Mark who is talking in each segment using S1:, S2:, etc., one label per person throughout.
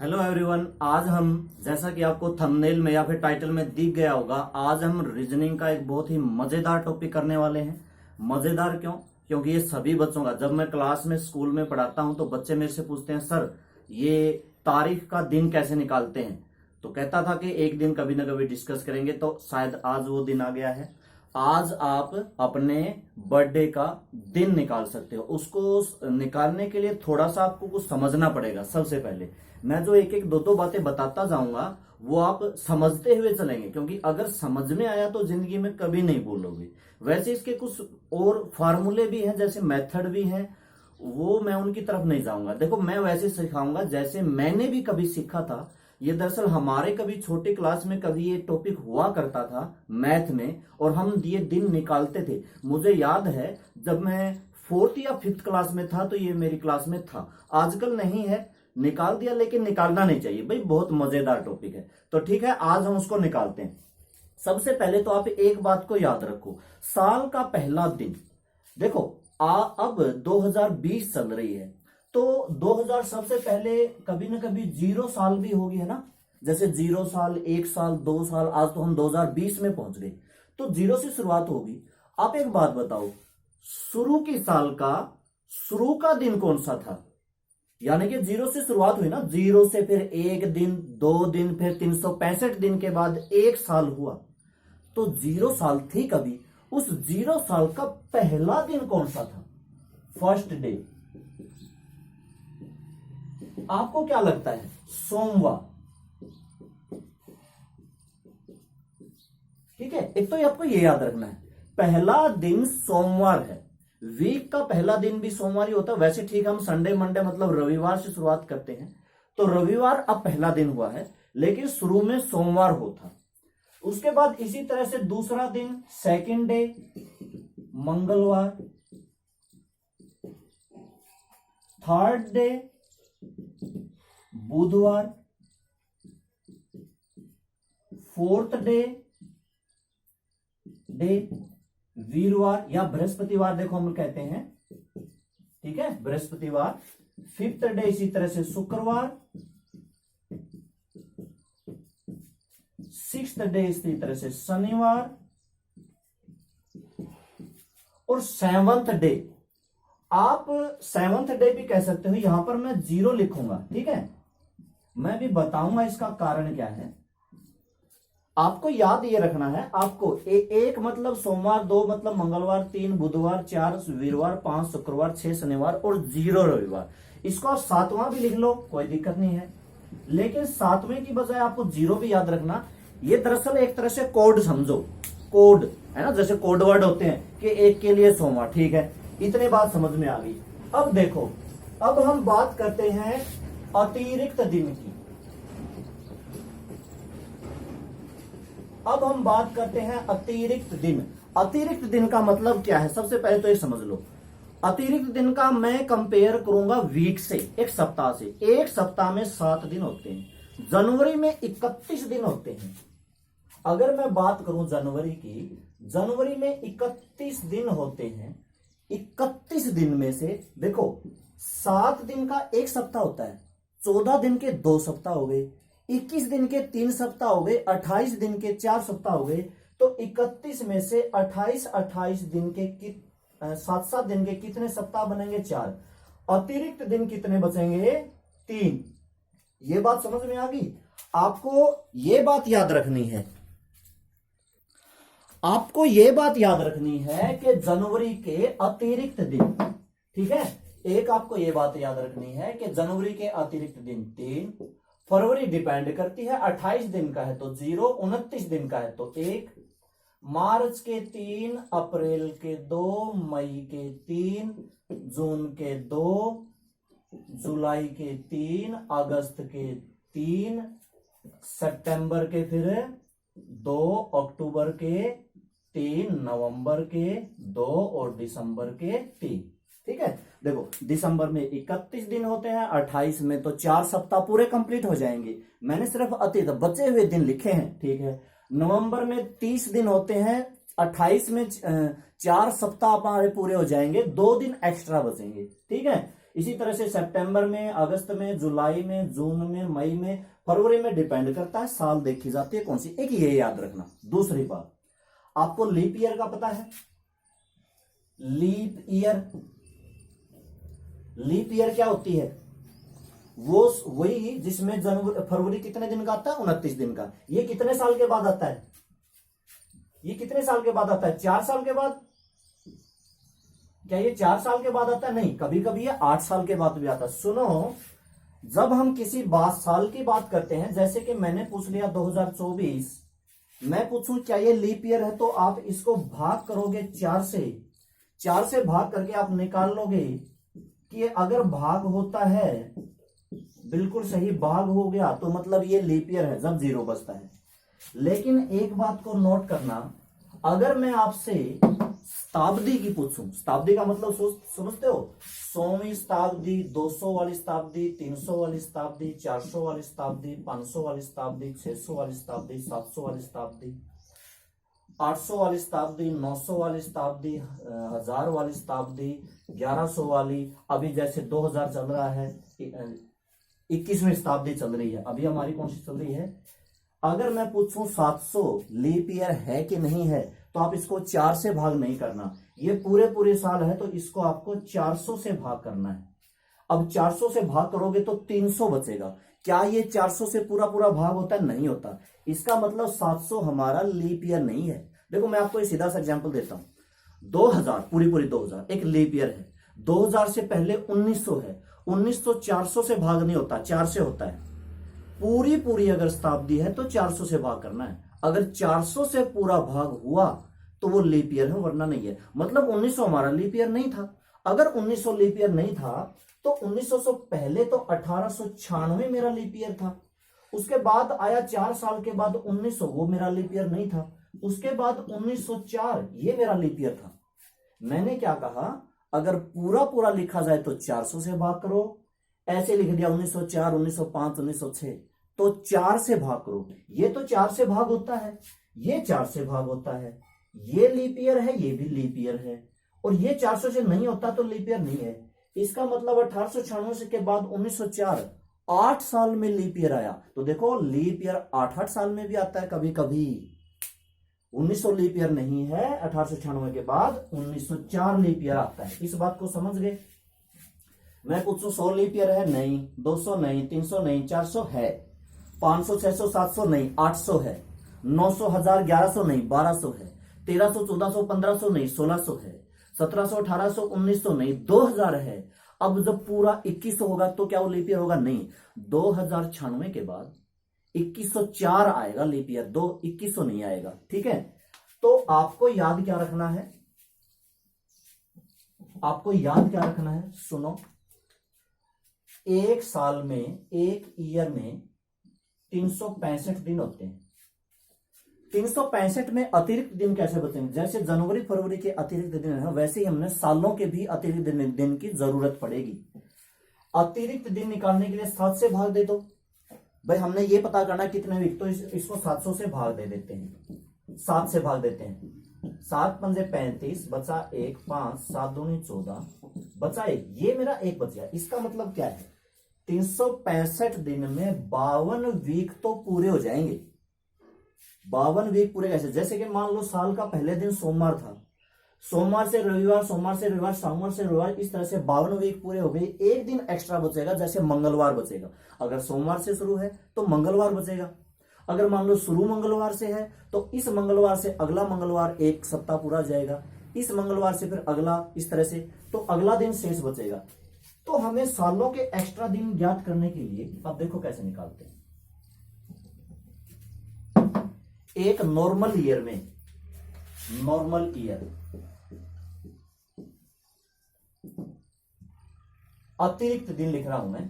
S1: Hello everyone. आज हम जैसा कि आपको थंबनेल में या फिर टाइटल में दिख गया होगा, आज हम रीजनिंग का एक बहुत ही मजेदार टॉपिक करने वाले हैं। मजेदार क्यों? क्योंकि ये सभी बच्चों का, जब मैं क्लास में स्कूल में पढ़ाता हूं तो बच्चे मेरे से पूछते हैं, सर ये तारीख का दिन कैसे निकालते हैं। तो कहता था कि एक दिन कभी ना कभी डिस्कस करेंगे, तो शायद आज वो दिन आ गया है। आज आप अपने बर्थडे का दिन निकाल सकते हो। उसको निकालने के लिए थोड़ा सा आपको कुछ समझना पड़ेगा। सबसे पहले मैं जो एक एक दो बातें बताता जाऊंगा वो आप समझते हुए चलेंगे, क्योंकि अगर समझ में आया तो जिंदगी में कभी नहीं भूलोगे। वैसे इसके कुछ और फार्मूले भी हैं, जैसे मेथड भी हैं, वो मैं उनकी तरफ नहीं जाऊंगा। देखो, मैं वैसे सिखाऊंगा जैसे मैंने भी कभी सीखा था। ये दरअसल हमारे कभी छोटी क्लास में कभी ये टॉपिक हुआ करता था मैथ में, और हम ये दिन निकालते थे। मुझे याद है जब मैं फोर्थ या फिफ्थ क्लास में था तो ये मेरी क्लास में था। आजकल नहीं है, निकाल दिया, लेकिन निकालना नहीं चाहिए भाई, बहुत मजेदार टॉपिक है। तो ठीक है, आज हम उसको निकालते हैं। सबसे पहले तो आप एक बात को याद रखो, साल का पहला दिन। देखो अब 2020 चल रही है, तो 2000 सबसे पहले कभी ना कभी 0 साल भी होगी, है ना। जैसे 0 साल, 1 साल, 2 साल, आज तो हम 2020 में पहुंच गए, तो 0 से शुरुआत होगी। आप एक बात बताओ, शुरू की साल का शुरू का दिन कौन सा था? यानी कि 0 से शुरुआत हुई ना, 0 से फिर 1 दिन, 2 दिन, फिर 365 दिन के बाद 1 साल हुआ, तो 0 साल थी कभी। उस 0 साल का पहला दिन कौन सा था? First day. आपको क्या लगता है? सोमवार। ठीक है, एक तो आपको ये याद रखना है, पहला दिन सोमवार है। वीक का पहला दिन भी सोमवार ही होता है। वैसे ठीक, हम संडे मंडे मतलब रविवार से शुरुआत करते हैं, तो रविवार अब पहला दिन हुआ है, लेकिन शुरू में सोमवार होता। उसके बाद इसी तरह से दूसरा दिन सेकंड डे मंगलवार, थर्ड डे बुधवार, फोर्थ डे वीरवार या बृहस्पतिवार, देखो हम कहते हैं, ठीक है, बृहस्पतिवार। फिफ्थ डे इसी तरह से शुक्रवार, सिक्स्थ डे इसी तरह से शनिवार, और सेवंथ डे। आप सेवंथ डे भी कह सकते हो, यहां पर मैं 0 लिखूंगा, ठीक है। मैं भी बताऊंगा इसका कारण क्या है। आपको याद ये रखना है, आपको एक मतलब सोमवार, 2 मतलब मंगलवार, 3 बुधवार, 4 वीरवार, 5 शुक्रवार, 6 शनिवार और 0 रविवार। इसको आप 7वां भी लिख लो, कोई दिक्कत नहीं है, लेकिन 7वें की बजाय आपको 0 भी याद रखना। ये दरअसल एक तरह से कोड समझो, कोड है ना, जैसे कोड वर्ड होते हैं कि एक के लिए सोमवार, ठीक है। इतनी बात समझ में आ गई। अब देखो, अब हम बात करते हैं अतिरिक्त दिन की। अब हम बात करते हैं अतिरिक्त दिन। अतिरिक्त दिन का मतलब क्या है? सबसे पहले तो ये समझ लो, अतिरिक्त दिन का मैं कंपेयर करूंगा वीक से, एक सप्ताह से। एक सप्ताह में 7 दिन होते हैं, जनवरी में 31 दिन होते हैं। अगर मैं बात करूं जनवरी की, जनवरी में 31 दिन होते हैं। 31 दिन में से देखो, 7 दिन का एक सप्ताह होता है, 14 दिन के 2 सप्ताह हो गए, 21 दिन के 3 सप्ताह हो गए, 28 दिन के 4 सप्ताह हो गए। तो 31 में से 28 दिन के 7 दिन के कितने सप्ताह बनेंगे? 4। अतिरिक्त दिन कितने बचेंगे? 3। ये बात समझ में आ गई? आपको ये बात याद रखनी है, आपको ये बात याद रखनी है कि जनवरी के अतिरिक्त दिन, ठीक है। एक आपको ये बात याद रखनी है कि जनवरी के अतिरिक्त दिन 3, फरवरी डिपेंड करती है, 28 दिन का है तो 0, 29 दिन का है तो 1, मार्च के 3, अप्रैल के 2, मई के 3, जून के 2, जुलाई के 3, अगस्त के 3, सितंबर के फिर 2, अक्टूबर के 3, नवंबर के 2 और दिसंबर के 3। ठीक है, देखो दिसंबर में 31 दिन होते हैं, 28 में तो 4 सप्ताह पूरे कंप्लीट हो जाएंगे। मैंने सिर्फ अतीत बचे हुए दिन लिखे हैं, ठीक है। नवंबर में 30 दिन होते हैं, 28 में 4 सप्ताह हमारे पूरे हो जाएंगे, 2 दिन एक्स्ट्रा बचेंगे, ठीक है। इसी तरह से सितंबर में, अगस्त में, जुलाई में, जून में, मई में, फरवरी में डिपेंड करता है साल देखी जाती है कौन सी। एक ये याद रखना। दूसरी बात, आपको लीप ईयर का पता है? लीप ईयर, लीप ईयर क्या होती है? वो वही जिसमें जनवरी फरवरी कितने दिन का आता है? 29 दिन का। ये कितने साल के बाद आता है? ये कितने साल के बाद आता है? 4 साल के बाद। क्या ये 4 साल के बाद आता है? नहीं, कभी कभी ये 8 साल के बाद भी आता है। सुनो, जब हम किसी साल की बात करते हैं, जैसे कि मैंने पूछ लिया 2024, मैं पूछूं क्या ये लीप ईयर है, तो आप इसको भाग करोगे 4 से, 4 से भाग करके आप निकाल लोगे कि अगर भाग होता है, बिल्कुल सही भाग हो गया, तो मतलब ये लीप ईयर है जब 0 बचता है। लेकिन एक बात को नोट करना, अगर मैं आपसे शताब्दी की पूछूं, शताब्दी का मतलब समझते हो? 100वीं शताब्दी, 200 वाली शताब्दी, 300 वाली शताब्दी, 400 वाली शताब्दी, 500 वाली शताब्दी, 600 वाली शताब्दी, 700 वाली शताब्दी, 800 वाली शताब्दी, 900 वाली शताब्दी, 1000 वाली शताब्दी, 1100 वाली, अभी जैसे 2000 चल रहा है, 21वीं शताब्दी चल रही है, अभी हमारी कौन सी चल रही है? अगर मैं पूछूं 700 लीप ईयर है कि नहीं है, तो आप इसको 4 से भाग नहीं करना। ये पूरे साल है, तो इसको आपको 400 से भाग करना है। अब 400 से भाग करोगे तो 300 बचेगा। क्या ये 400 से पूरा भाग होता है? नहीं होता। इसका मतलब 700 हमारा लीप ईयर नहीं है। देखो, मैं आपको एक सीधा सा एग्जांपल देता हूं। 2000 पूरी 2000 एक लीप ईयर है। 2000 से पहले 1900 है। 1900 400 से भाग नहीं होता, 4 से होता है। पूरी अगर शताब्दी है तो 400 से भाग करना है। अगर 400 से पूरा भाग हुआ तो वो लीप ईयर है, वरना नहीं है। मतलब 1900 हमारा लीप ईयर नहीं था। अगर 1900 लीप ईयर नहीं था तो 1900 से पहले तो 1896 मेरा लीप ईयर था। उसके बाद आया 4 साल के बाद 1900, वो मेरा लीप ईयर नहीं था। उसके बाद 1904, ये मेरा लीप ईयर था। मैंने क्या कहा, अगर पूरा लिखा जाए तो 400 से भाग करो। ऐसे लिख दिया 1904, 1905, 1906, तो 4 से भाग करो। ये तो 4 से भाग होता है, ये 4 से भाग होता है, ये लीप ईयर है, ये भी लीप ईयर है, और ये 400 से नहीं होता तो लीप ईयर नहीं है। इसका मतलब 1896 के बाद 1904, 8 साल में लीप ईयर आया। तो देखो, लीप ईयर 8 साल में भी आता है कभी कभी। 1900 लीप ईयर नहीं है, 1896 के बाद 1904 लीप ईयर आता है। इस बात को समझ गए? मैं पूछूं 100 लीप ईयर है? नहीं। 200 नहीं, 300 नहीं, 400 है, 500, 600, 700 नहीं, 800 है, 900, 1000, 1100 नहीं, 1200 है, 1300, 1400, 1500 नहीं, 1600 है, 1700, 1800, 1900 नहीं, 2000 है। अब जब पूरा 2100 होगा तो क्या वो लीप ईयर होगा? नहीं। 2096 के बाद 2104 आएगा लीप ईयर, 2100 नहीं आएगा। ठीक है, तो आपको याद क्या रखना है? आपको याद क्या रखना है? सुनो, एक साल में, एक ईयर में 365 दिन होते हैं। 365 में अतिरिक्त दिन कैसे बचेंगे? जैसे जनवरी फरवरी के अतिरिक्त दिन है, वैसे ही हमने सालों के भी अतिरिक्त दिन की जरूरत पड़ेगी। अतिरिक्त दिन निकालने के लिए 7 से भाग दे दो। भाई, हमने ये पता करना कितने वीक, तो इसको 700 से भाग दे देते हैं। 7 से भाग देते हैं। 7 पंजे 35, बचा 1, 5, 7 दूनी 14, बचा 1, ये मेरा 1 बच गया। इसका मतलब क्या है? 365 दिन में 52 वीक तो पूरे हो जाएंगे। 52 वीक पूरे कैसे? जैसे कि मान लो साल का पहले दिन सोमवार था, सोमवार से रविवार, सोमवार से रविवार, सोमवार से रविवार, इस तरह से 52 वीक पूरे हो गए। एक दिन एक्स्ट्रा बचेगा, जैसे मंगलवार बचेगा। अगर सोमवार से शुरू है तो मंगलवार बचेगा। अगर मान लो शुरू मंगलवार से है तो इस मंगलवार से अगला मंगलवार एक सप्ताह पूरा जाएगा, इस मंगलवार से फिर अगला, इस तरह से, तो अगला दिन शेष बचेगा। तो हमें सालों के एक्स्ट्रा दिन ज्ञात करने के लिए अब देखो कैसे निकालते हैं। एक नॉर्मल ईयर में, नॉर्मल ईयर, अतिरिक्त दिन लिख रहा हूं मैं,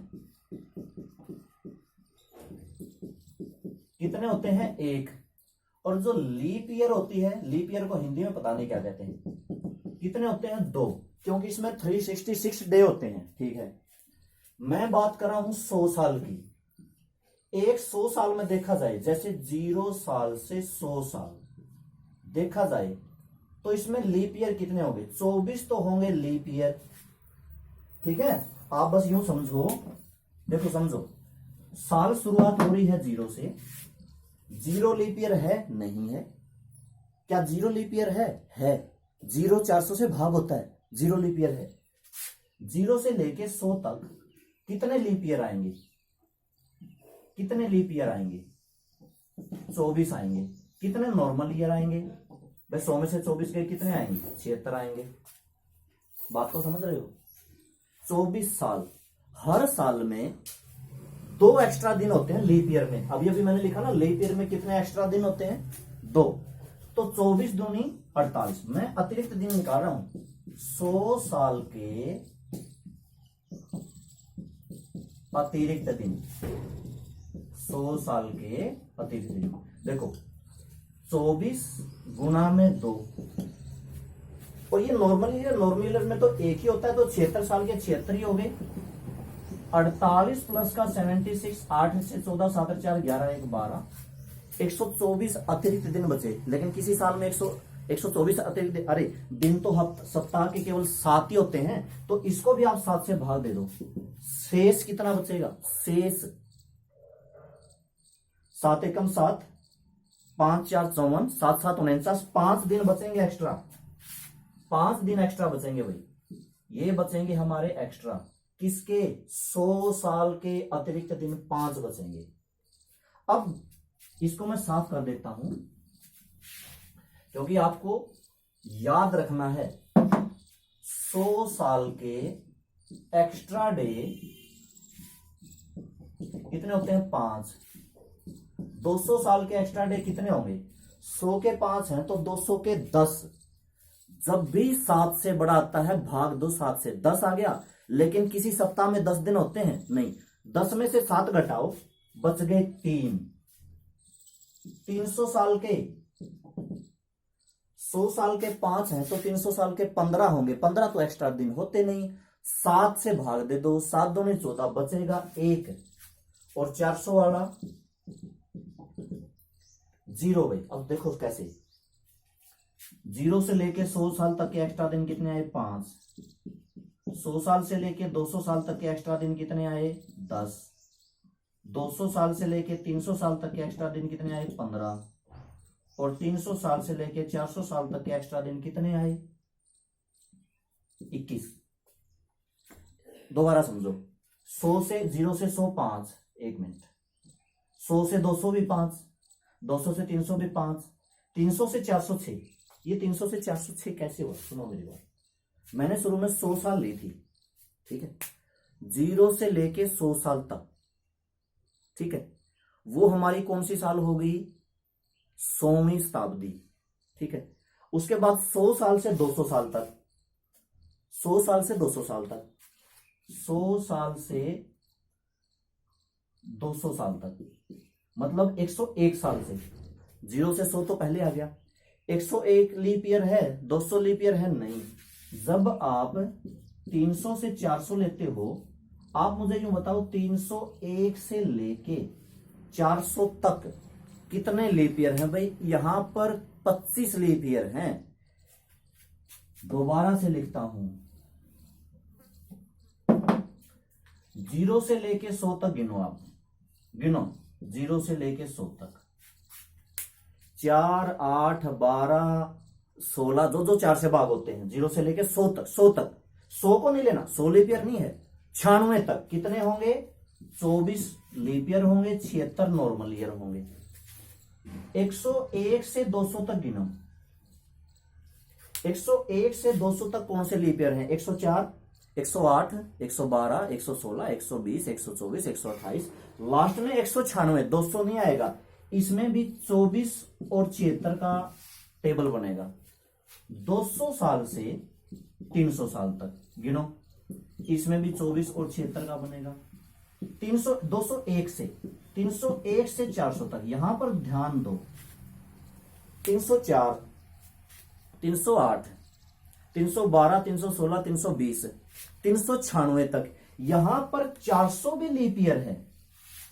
S1: कितने होते हैं? 1। और जो लीप ईयर होती है, लीप ईयर को हिंदी में पता नहीं क्या कहते हैं, कितने होते हैं? 2, क्योंकि इसमें 366 डे होते हैं। ठीक है, मैं बात कर रहा हूं 100 साल की। एक 100 साल में देखा जाए, जैसे 0 साल से 100 साल देखा जाए, तो इसमें लीप ईयर कितने होंगे? 24 तो होंगे लीप ईयर। ठीक है, आप बस यूं समझो, देखो समझो, साल शुरुआत हो रही है 0 से। 0 लीप ईयर है नहीं है? क्या 0 लीप ईयर है। 0 400 से भाग होता है, 0 लीप ईयर है। 0 से लेके 100 तक कितने लीप ईयर आएंगे? कितने लीप ईयर आएंगे? 24 आएंगे। कितने नॉर्मल ईयर आएंगे भाई? 100 में से 24 के कितने आएंगे? 76 आएंगे। बात को समझ रहे हो? 24 साल, हर साल में 2 एक्स्ट्रा दिन होते हैं लीप ईयर में। अभी अभी मैंने लिखा ना, लीप ईयर में कितने एक्स्ट्रा दिन होते हैं? 2। तो 24 दूनी 48। मैं अतिरिक्त दिन निकाल रहा हूं। 100 साल के अतिरिक्त दिन, 100 साल के अतिरिक्त दिन। देखो 24 गुना में 2, और ये नॉर्मल ईयर में तो एक ही होता है, तो 76 साल के 76 ही हो गए। 48 प्लस का 76, 8 से 14, 7 4 11 1 12, 124 अतिरिक्त दिन बचे। लेकिन किसी साल में 124 अतिरिक्त, अरे दिन तो सप्ताह के केवल 7 ही होते हैं, तो इसको भी आप 7 से भाग दे दो। शेष कितना बचेगा? शेष 7 एकम 7, 5 4 54, 7 7 49, 5 दिन बचेंगे एक्स्ट्रा। 5 दिन एक्स्ट्रा बचेंगे भाई, ये बचेंगे हमारे एक्स्ट्रा। किसके? 100 साल के अतिरिक्त दिन 5 बचेंगे। अब इसको मैं साफ कर देता हूं, क्योंकि आपको याद रखना है 100 साल के एक्स्ट्रा डे कितने होते हैं? 5। 200 साल के एक्स्ट्रा डे कितने होंगे? 100 के 5 हैं तो 200 के 10। जब भी 7 से बड़ा आता है भाग दो 7 से। 10 आ गया। लेकिन किसी सप्ताह में 10 दिन होते हैं नहीं। 10 में से 7 घटाओ, बच गए 3। 300 साल के, 100 साल के 5 हैं तो 300 साल के 15 होंगे। 15 तो एक्स्ट्रा दिन होते नहीं। 7 से भाग दे दो, 7 दूनी 14, बचेगा 1। और 400 वाला 0 भाई। अब देखो कैसे, 0 से लेके 100 साल तक के एक्स्ट्रा दिन कितने आए? 5। 100 साल से लेके 200 साल तक के एक्स्ट्रा दिन कितने आए? 10। 200 साल से लेके 300 साल तक के एक्स्ट्रा दिन कितने आए? 15। और 300 साल से लेके 400 साल तक के एक्स्ट्रा दिन कितने आए? 21। दोबारा समझो, 100 से 0 से 100 5, 1 मिनट। 100 से 200 भी 5, 200 से 300 भी 5, 300 से 406। ये 300 से 406 कैसे हुआ? सुनो मेरी बात। मैंने शुरू में 100 साल ली थी, ठीक है, 0 से लेके 100 साल तक, ठीक है। वो हमारी कौन सी साल हो गई? 100वीं शताब्दी, ठीक है। उसके बाद 100 साल से 200 साल तक, 100 साल से 200 साल तक, 100 साल से 200 साल तक, मतलब 101 साल से। 0 से 100 तो पहले आ गया। 101 लीप ईयर है, 200 लीप ईयर है नहीं। जब आप 300 से 400 लेते हो, आप मुझे यूं बताओ 301 से लेके 400 तक कितने लीप ईयर हैं भाई? यहां पर 25 लीप ईयर हैं। दोबारा से लिखता हूं, 0 से लेके 100 तक गिनो। आप गिनो 0 से लेके 100 तक, 4 8 12 16, जो 4 से भाग होते हैं। 0 से लेके 100 तक, 100 तक, 100 को नहीं लेना, 100 लीप ईयर नहीं है। 96 तक कितने होंगे? 24 लीप ईयर होंगे, 76 नॉर्मल ईयर होंगे। 101 से 200 तक गिनो। 101 से 200 तक कौन से लीप ईयर हैं? 104, 108, 112, 116, 120, 124, 128, लास्ट में 196। 200 नहीं आएगा, इसमें भी 24 और 76 का टेबल बनेगा। 200 साल से 300 साल तक गिनो, इसमें भी 24 और 76 का बनेगा। 201 से 400 तक, यहां पर ध्यान दो। 304, 308, 312, 316, 320, 396 तक, यहां पर 400 भी लीप ईयर है।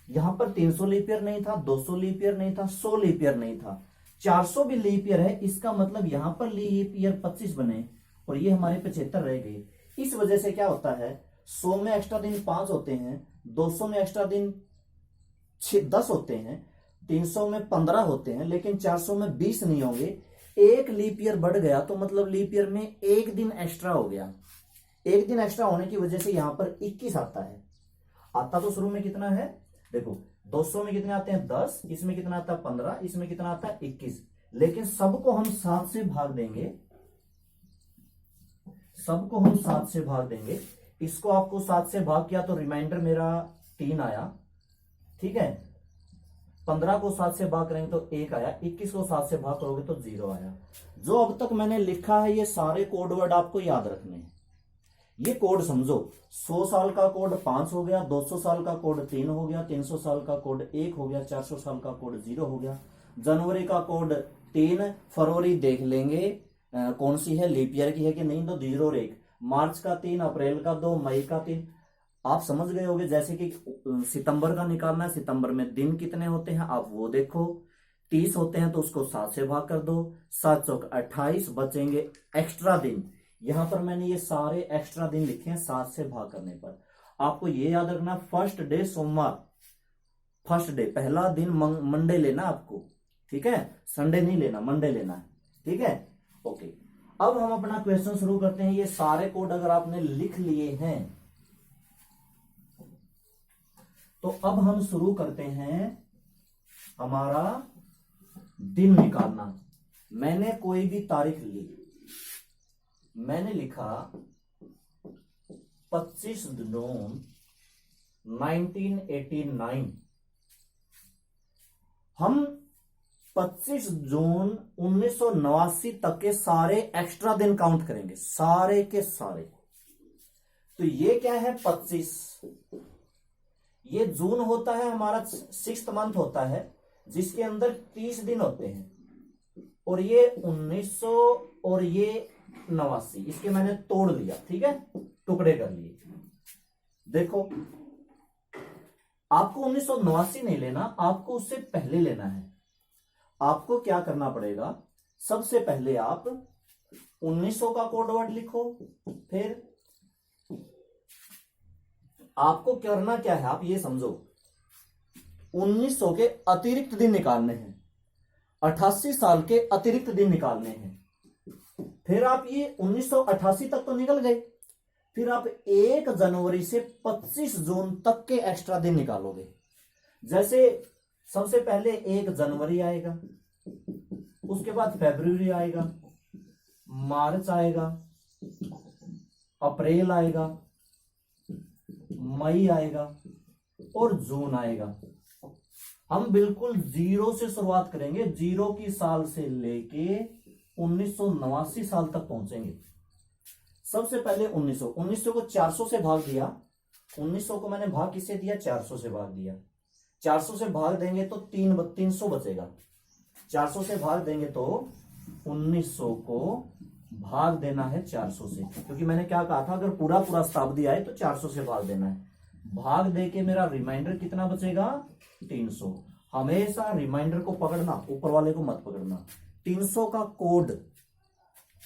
S1: यहां पर 300 लीप ईयर नहीं था, 200 लीप ईयर नहीं था, 100 लीप ईयर नहीं था, 400 भी लीप ईयर है। इसका मतलब यहां पर लीप ईयर 25 बने और ये हमारे 75 रह गए। इस वजह से क्या होता है, 100 में एक्स्ट्रा दिन 5 होते हैं, 200 में एक्स्ट्रा दिन 10 होते हैं, 300 में 15 होते हैं, लेकिन 400 में 20 नहीं होंगे। एक लीप ईयर बढ़ गया तो मतलब लीप ईयर में एक दिन एक्स्ट्रा हो गया। एक दिन एक्स्ट्रा होने की वजह से यहां पर 21 आता है। आता तो शुरू में कितना है, देखो 200 में कितने आते हैं 10, इसमें कितना आता है 15, इसमें कितना आता है 21, लेकिन सबको हम 7 से भाग देंगे, सबको हम 7 से भाग देंगे। इसको आपको 7 से भाग किया तो रिमाइंडर मेरा 3 आया, ठीक है। 15 को 7 से भाग करेंगे तो 1 आया, 21 को 7 से भाग करोगे तो 0 आया। जो अब तक मैंने लिखा है ये सारे कोड वर्ड आपको याद रखने हैं। ये कोड समझो, 100 साल का कोड 5 हो गया, 200 साल का कोड 3 हो गया, 300 साल का कोड 1 हो गया, 400 साल का कोड 0 हो गया, जनवरी का कोड 3, फरवरी देख लेंगे कौन सी है, लीप ईयर की है कि नहीं, तो 0 और 1, मार्च का 3, अप्रैल का 2, मई का 3। आप समझ गए होंगे। जैसे कि सितंबर का निकालना है, सितंबर में दिन कितने होते हैं आप वो देखो, 30 होते हैं तो उसको 7 से भाग कर दो, 7 चौक 28, बचेंगे एक्स्ट्रा दिन। यहां पर मैंने ये सारे एक्स्ट्रा दिन लिखे हैं 7 से भाग करने पर। आपको ये याद रखना, फर्स्ट डे सोमवार, फर्स्ट डे पहला दिन मंडे लेना आपको, ठीक है, संडे नहीं लेना, मंडे लेना है, ठीक है, ओके। अब हम अपना क्वेश्चन शुरू करते हैं। ये सारे कोड अगर आपने लिख लिए हैं तो अब हम शुरू करते हैं हमारा दिन निकालना। मैंने कोई भी तारीख ली, मैंने लिखा 25 जून 1989। हम 25 जून 1989 तक के सारे एक्स्ट्रा दिन काउंट करेंगे, सारे के सारे। तो ये क्या है 25, ये जून होता है हमारा 6th मंथ होता है जिसके अंदर 30 दिन होते हैं, और ये 1900 और ये 89, इसके मैंने तोड़ लिया, ठीक है, टुकड़े कर लिए। देखो आपको 1989 नहीं लेना, आपको उससे पहले लेना है। आपको क्या करना पड़ेगा, सबसे पहले आप 1900 का कोड वर्ड लिखो, फिर आपको करना क्या है, आप ये समझो 1900 के अतिरिक्त दिन निकालने हैं, 88 साल के अतिरिक्त दिन निकालने हैं। फिर आप ये 1988 तक तो निकल गए, फिर आप 1 जनवरी से 25 जून तक के एक्स्ट्रा दिन निकालोगे। जैसे सबसे पहले 1 जनवरी आएगा, उसके बाद फरवरी आएगा, मार्च आएगा, अप्रैल आएगा, मई आएगा और जून आएगा। हम बिल्कुल 0 से शुरुआत करेंगे, 0 की साल से लेके 1989 साल तक पहुंचेंगे। सबसे पहले 1900 को 400 से भाग दिया, 1900 को मैंने भाग किससे दिया, 400 से भाग दिया। 400 से भाग देंगे तो 300 बचेगा, 400 से भाग देंगे तो 1900 को भाग देना है 400 से, क्योंकि मैंने क्या कहा था, अगर पूरा पूरा शताब्दी आए तो 400 से भाग देना है। भाग दे के मेरा रिमाइंडर कितना बचेगा 300। हमेशा रिमाइंडर को पकड़ना, ऊपर वाले को मत पकड़ना। 300 का कोड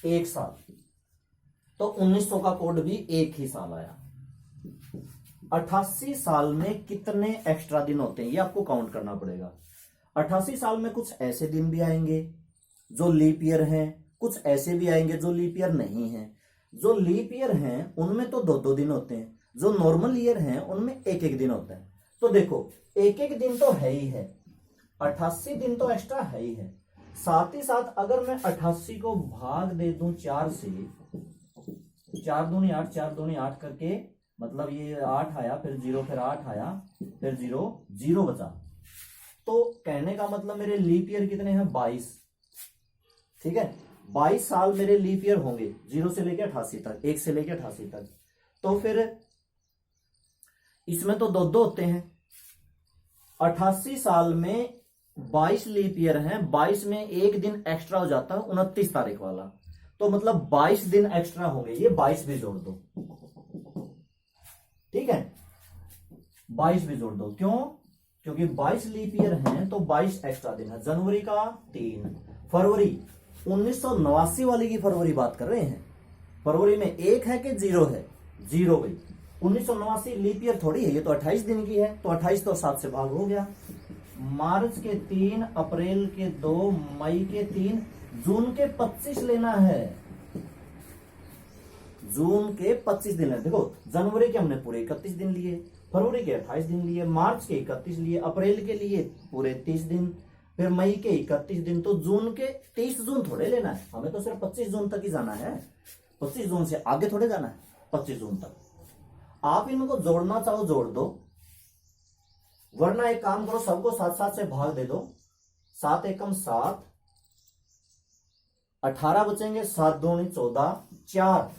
S1: 1 साल, तो 1900 का कोड भी 1 ही साल आया। 88 साल में कितने एक्स्ट्रा दिन होते हैं ये आपको काउंट करना पड़ेगा। 88 साल में कुछ ऐसे दिन भी आएंगे जो लीप ईयर हैं, कुछ ऐसे भी आएंगे जो लीप ईयर नहीं है। जो लीप ईयर हैं उनमें तो 2-2 दिन होते हैं, जो नॉर्मल ईयर हैं उनमें 1-1 दिन होता है। तो देखो 1-1 दिन तो है ही है, 88 दिन तो एक्स्ट्रा है ही है। साथ ही साथ अगर मैं 88 को भाग दे दूं 4 से, 4 दूनी 8, 4 दूनी 8 करके, मतलब ये 8 आया, फिर 0, फिर 8 आया, फिर 0, 0 बचा। तो कहने का मतलब मेरे लीप ईयर कितने हैं 22, ठीक है, 22 साल मेरे लीप ईयर होंगे 0 से लेके 88 तक, 1 से लेके 88 तक। तो फिर इसमें तो 2-2 होते हैं। 88 साल में 22 लीप ईयर हैं, 22 में 1 दिन एक्स्ट्रा हो जाता है 29 तारीख वाला, तो मतलब 22 दिन एक्स्ट्रा होंगे। ये 22 भी जोड़ दो, ठीक है, 22 भी जोड़ दो। क्यों? क्योंकि 22 लीप ईयर हैं तो 22 एक्स्ट्रा दिन है। जनवरी का 3, फरवरी 1989 वाली की फरवरी बात कर रहे हैं। फरवरी में 1 है कि 0 है, 0 गई। 1989 लीप ईयर थोड़ी है, ये तो 28 दिन की है, तो 28 तो 7 से भाग हो गया। मार्च के 3, अप्रैल के 2, मई के 3, जून के 25 लेना है। जून के 25 दिन है। देखो जनवरी के हमने पूरे 31 दिन लिए, फरवरी के 28 दिन लिए, मार्च के 31 लिए, अप्रैल के लिए पूरे 30 दिन, फिर मई के 31 दिन, तो जून के 23 जून थोड़े लेना है, हमें तो सिर्फ 25 जून तक ही जाना है, 25 जून से आगे थोड़े जाना है, 25 जून तक। आप इनको जोड़ना चाहो जोड़ दो, वरना एक काम करो, सबको 7 से भाग दे दो। 7 एकम 7, 18 बचेंगे, 7 दूनी 14, 4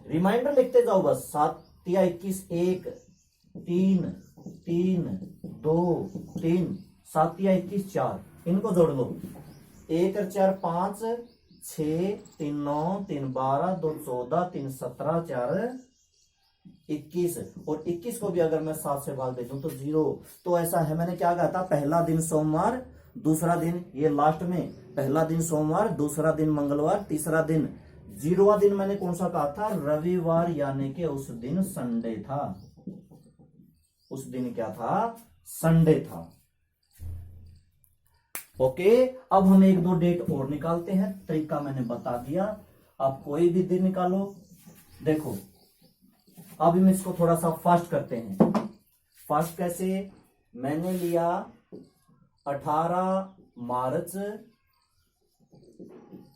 S1: रिमाइंडर लिखते जाओ बस। 7 तिया 21, 1 3 3 2 3, 7 तिया 21, 4, इनको जोड़ लो। 1 और 4 5, 6 3 9 3 12 2 14 3 17 4 21, और 21 को भी अगर मैं 7 से भाग देता हूं तो 0। तो ऐसा है, मैंने क्या कहा था, पहला दिन सोमवार, दूसरा दिन ये लास्ट में, पहला दिन सोमवार, दूसरा दिन मंगलवार, तीसरा दिन 0वां दिन मैंने कौन सा कहा था, रविवार, यानी कि उस दिन संडे था। उस दिन क्या था, संडे था। ओके, अब हम 1-2 डेट और निकालते हैं। तरीका मैंने बता दिया, आप कोई भी दिन निकालो। देखो अब हम इसको थोड़ा सा फास्ट करते हैं। फास्ट कैसे, मैंने लिया 18 मार्च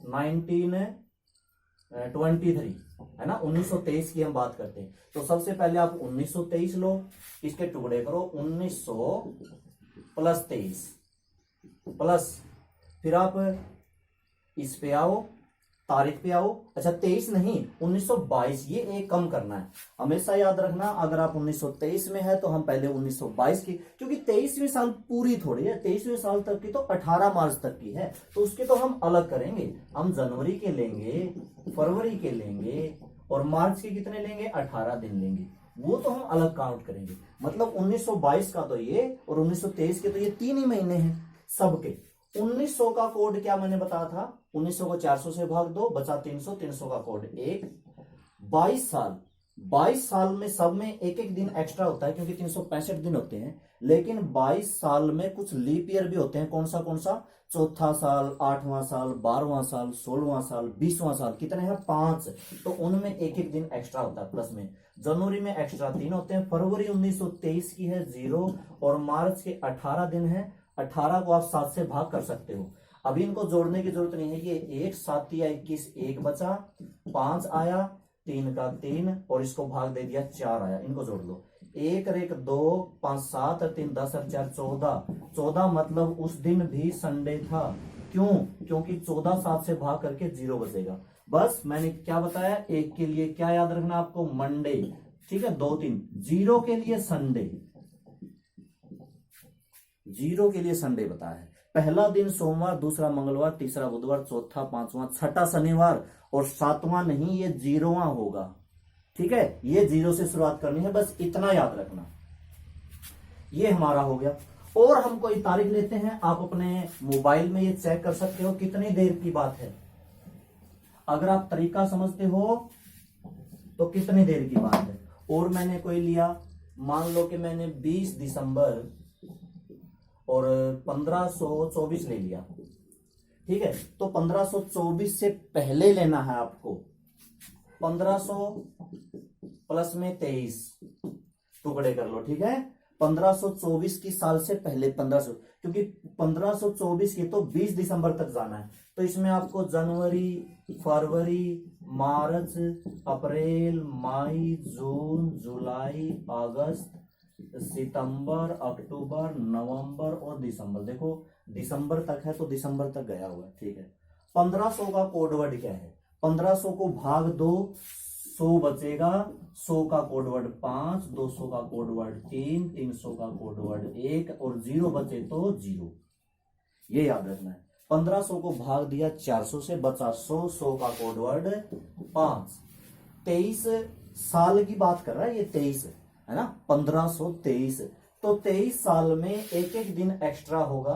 S1: 1923, है ना, 1923 की हम बात करते हैं। तो सबसे पहले आप 1923 लो, इसके टुकड़े करो, 1900 प्लस 23 प्लस, फिर आप इस पे आओ, तारीख पे आओ। अच्छा 23 नहीं, 1922, ये एक कम करना है। हमेशा याद रखना, अगर आप 1923 में है तो हम पहले 1922 की, क्योंकि 23वीं साल पूरी थोड़ी है, 23वीं साल तक की तो 18 मार्च तक की है, तो उसके तो हम अलग करेंगे। हम जनवरी के लेंगे, फरवरी के लेंगे, और मार्च के कितने लेंगे, 18 दिन लेंगे, वो तो हम अलग काउंट करेंगे। मतलब 1922 का तो ये, और 1923 के तो ये 3 ही महीने हैं सबके। 1900 का कोड क्या मैंने बताया था, 1900 को 400 से भाग दो, बचा 300, 300 का कोड 1। 22 साल, 22 साल में सब में एक एक दिन एक्स्ट्रा होता है, क्योंकि 365 दिन होते हैं, लेकिन 22 साल में कुछ लीप ईयर भी होते हैं। कौन सा कौन सा, चौथा साल, 8वां साल, 12वां साल, 16वां साल, 20वां साल, कितने हैं, 5। तो उनमें एक एक दिन एक्स्ट्रा होता है प्लस में। जनवरी में एक्स्ट्रा 3 होते हैं, फरवरी 1923 की है 0, और मार्च के 18 दिन है। 18 को आप 7 से भाग कर सकते हो, अभी इनको जोड़ने की जरूरत नहीं है। ये 1 7 या 21, 1 बचा, 5 आया, 3 का 3, और इसको भाग दे दिया, 4 आया, इनको जोड़ लो। 1 और 1 2, 5 7 और 3 10 और 4 14, 14 मतलब उस दिन भी संडे था। क्यों, क्योंकि 14 7 से भाग करके 0 बचेगा। बस मैंने क्या बताया, 1 के लिए क्या याद रखना आपको, मंडे, ठीक है, 2 3, 0 के लिए संडे, 0 के लिए संडे बताया है। पहला दिन सोमवार, दूसरा मंगलवार, तीसरा बुधवार, चौथा, 5वां, छठा शनिवार, और 7वां नहीं, ये 0वां होगा, ठीक है। ये 0 से शुरुआत करनी है, बस इतना याद रखना। ये हमारा हो गया। और हम कोई तारीख लेते हैं, आप अपने मोबाइल में ये चेक कर सकते हो कितनी देर की बात है। अगर आप तरीका समझते हो तो कितनी देर की बात है। और मैंने कोई लिया, मान लो कि मैंने 20 दिसंबर और 1524 ले लिया, ठीक है। तो 1524 से पहले लेना है आपको 1500 प्लस में 23, टुकड़े कर लो, ठीक है। 1524 की साल से पहले 1500, क्योंकि 1524 की तो 20 दिसंबर तक जाना है, तो इसमें आपको जनवरी, फरवरी, मार्च, अप्रैल, मई, जून, जुलाई, अगस्त, सितंबर, अक्टूबर, नवंबर और दिसंबर। देखो दिसंबर तक है तो दिसंबर तक गया हुआ है, ठीक है। 1500 का कोडवर्ड क्या है, 1500 को भाग दो, 100 बचेगा, 100 का कोडवर्ड 5, 200 का कोडवर्ड 3, 300 का कोडवर्ड 1, और 0 बचे तो 0, ये याद रखना है। 1500 को भाग दिया 400 से, बचा 100, 100 का कोडवर्ड 5। 23 साल की बात कर रहा है ये, 23 है ना, 1523। तो 23 साल में एक एक दिन एक्स्ट्रा होगा।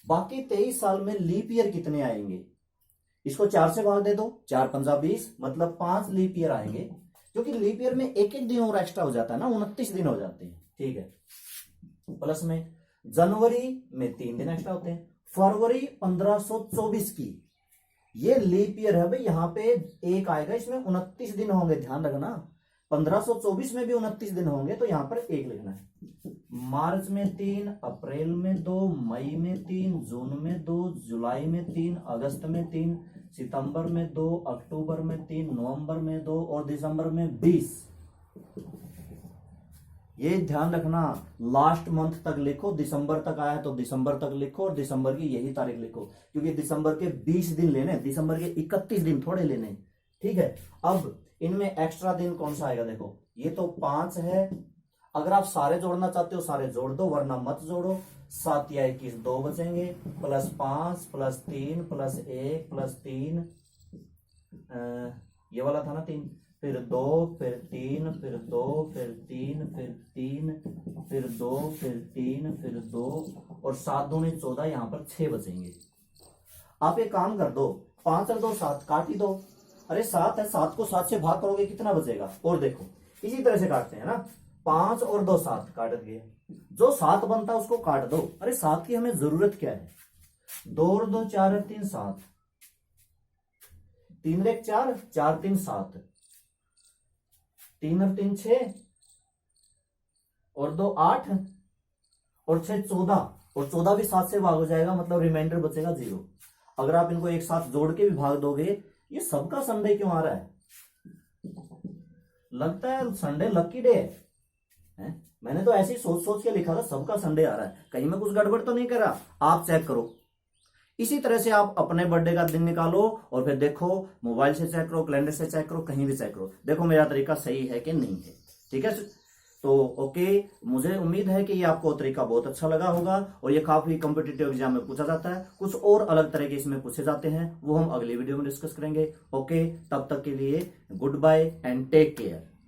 S1: बाकी 23 साल में लीप ईयर कितने आएंगे, इसको 4 से भाग दे दो, 4 पंजा 20, मतलब 5 लीप ईयर आएंगे। क्योंकि लीप ईयर में एक एक दिन और एक्स्ट्रा हो जाता है ना, 29 दिन हो जाते हैं, ठीक है। प्लस में जनवरी में 3 दिन एक्स्ट्रा होते हैं। फरवरी 1524 की ये लीप ईयर है भाई, यहाँ पे एक आएगा, इसमें 29 दिन होंगे, ध्यान रखना। 1524 में भी 29 दिन होंगे, तो यहां पर एक लिखना है। मार्च में 3, अप्रैल में 2, मई में 3, जून में 2, जुलाई में 3, अगस्त में 3, सितंबर में 2, अक्टूबर में 3, नवंबर में 2 और दिसंबर में 20। ये ध्यान रखना, लास्ट मंथ तक लिखो, दिसंबर तक आया तो दिसंबर तक लिखो और दिसंबर की यही तारीख लिखो, क्योंकि दिसंबर के 20 दिन लेने, दिसंबर के 31 दिन थोड़े लेने, ठीक है। अब इनमें एक्स्ट्रा दिन कौन सा आएगा, देखो ये तो 5 है, अगर आप सारे जोड़ना चाहते हो सारे जोड़ दो, वरना मत जोड़ो। 7 या 21 2 बचेंगे, प्लस 5 प्लस 3 प्लस 1 प्लस 3, ये वाला था ना 3, फिर 2 फिर 3 फिर 2 फिर 3 फिर 3 फिर 2 फिर 3 फिर 2 और 7 दूनी 14, यहां पर 6 बचेंगे। आप एक काम कर दो, 5 और 2 7 काट ही दो। अरे 7 है, 7 को 7 से भाग करोगे कितना बचेगा, और देखो इसी तरह से काटते हैं ना, 5 और 2 7 काट दिए, जो 7 बनता है उसको काट दो। अरे 7 की हमें जरूरत क्या है, 2 और 2 4 और 3 7, 3 और 1 4, 4 3 7, 3 और 3 6 और 2 8 और 6 14, और 14 भी 7 से भाग हो जाएगा, मतलब रिमाइंडर बचेगा 0। अगर आप इनको एक साथ जोड़ के भी भाग दोगे, ये सबका संडे क्यों आ रहा है, लगता है संडे लकी डे है। मैंने तो ऐसे ही सोच सोच के लिखा था, सबका संडे आ रहा है, कहीं मैं कुछ गड़बड़ तो नहीं कर रहा, आप चेक करो। इसी तरह से आप अपने बर्थडे का दिन निकालो और फिर देखो, मोबाइल से चेक करो, कैलेंडर से चेक करो, कहीं भी चेक करो, देखो मेरा तरीका सही है कि नहीं है, ठीक है। तो ओके, मुझे उम्मीद है कि ये आपको तरीका बहुत अच्छा लगा होगा, और ये काफी कॉम्पिटिटिव एग्जाम में पूछा जाता है, कुछ और अलग तरह के इसमें पूछे जाते हैं, वो हम अगली वीडियो में डिस्कस करेंगे। ओके, तब तक के लिए goodbye and take care.